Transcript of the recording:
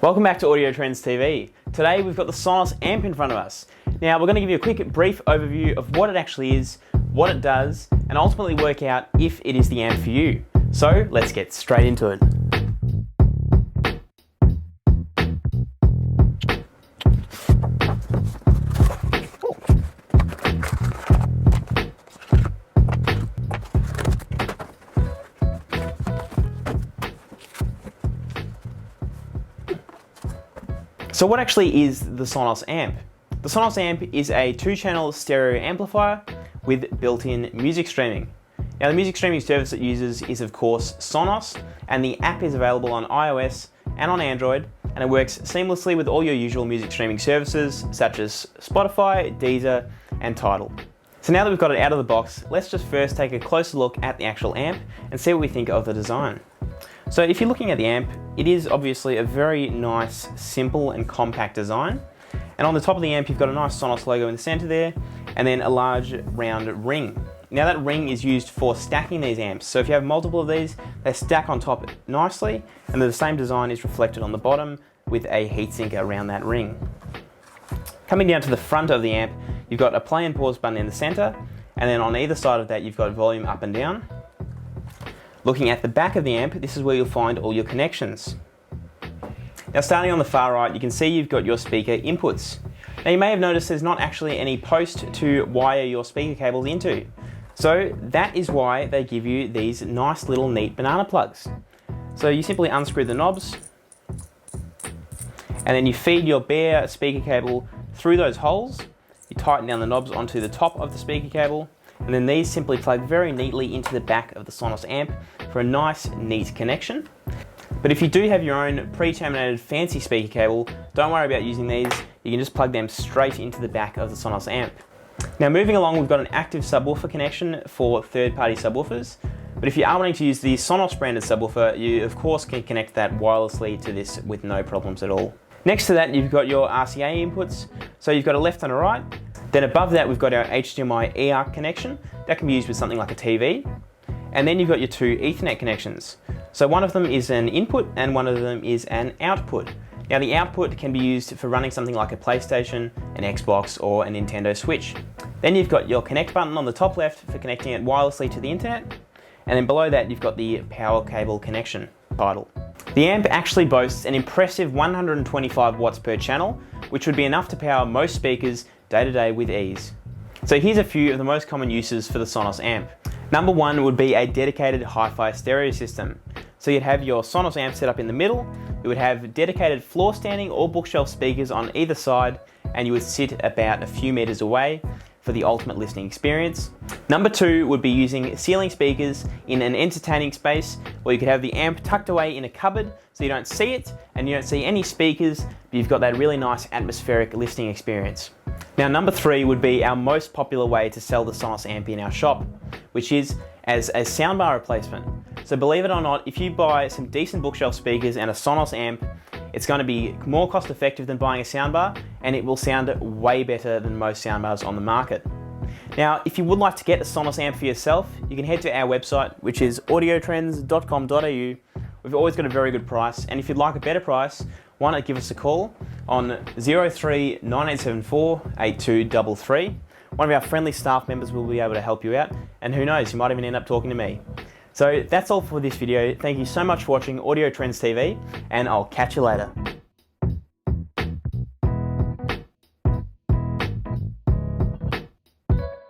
Welcome back to Audio Trends TV. Today we've got the Sonos Amp in front of us. Now we're going to give you a quick brief overview of what it actually is, what it does, and ultimately work out if it is the amp for you. So let's get straight into it. So what actually is the Sonos Amp? The Sonos Amp is a 2-channel stereo amplifier with built-in music streaming. Now the music streaming service it uses is of course Sonos, and the app is available on iOS and on Android, and it works seamlessly with all your usual music streaming services such as Spotify, Deezer and Tidal. So now that we've got it out of the box, let's just first take a closer look at the actual amp and see what we think of the design. So if you're looking at the amp, it is obviously a very nice, simple and compact design. And on the top of the amp, you've got a nice Sonos logo in the center there, and then a large round ring. Now that ring is used for stacking these amps. So if you have multiple of these, they stack on top nicely, and the same design is reflected on the bottom with a heatsink around that ring. Coming down to the front of the amp, you've got a play and pause button in the center, and then on either side of that, you've got volume up and down. Looking at the back of the amp, this is where you'll find all your connections. Now starting on the far right, you can see you've got your speaker inputs. Now you may have noticed there's not actually any post to wire your speaker cables into. So that is why they give you these nice little neat banana plugs. So you simply unscrew the knobs, and then you feed your bare speaker cable through those holes. You tighten down the knobs onto the top of the speaker cable, and then these simply plug very neatly into the back of the Sonos amp for a nice, neat connection. But if you do have your own pre-terminated fancy speaker cable, don't worry about using these. You can just plug them straight into the back of the Sonos amp. Now moving along, we've got an active subwoofer connection for third-party subwoofers. But if you are wanting to use the Sonos branded subwoofer, you of course can connect that wirelessly to this with no problems at all. Next to that, you've got your RCA inputs. So you've got a left and a right. Then above that, we've got our HDMI ARC connection. That can be used with something like a TV. And then you've got your 2 Ethernet connections. So one of them is an input and one of them is an output. Now the output can be used for running something like a PlayStation, an Xbox or a Nintendo Switch. Then you've got your connect button on the top left for connecting it wirelessly to the internet. And then below that, you've got the power cable connection title. The amp actually boasts an impressive 125 watts per channel, which would be enough to power most speakers day to day with ease. So here's a few of the most common uses for the Sonos amp. Number one would be a dedicated hi-fi stereo system. So you'd have your Sonos amp set up in the middle, you would have dedicated floor standing or bookshelf speakers on either side, and you would sit about a few meters away for the ultimate listening experience. Number two would be using ceiling speakers in an entertaining space, where you could have the amp tucked away in a cupboard so you don't see it and you don't see any speakers, but you've got that really nice atmospheric listening experience. Now number three would be our most popular way to sell the Sonos amp in our shop, which is as a soundbar replacement. So believe it or not, if you buy some decent bookshelf speakers and a Sonos amp, it's going to be more cost effective than buying a soundbar, and it will sound way better than most soundbars on the market. Now, if you would like to get a Sonos amp for yourself, you can head to our website, which is audiotrends.com.au. We've always got a very good price, and if you'd like a better price, why not give us a call on 03 9874 8233. One of our friendly staff members will be able to help you out, and who knows, you might even end up talking to me. So that's all for this video. Thank you so much for watching Audio Trends TV, and I'll catch you later.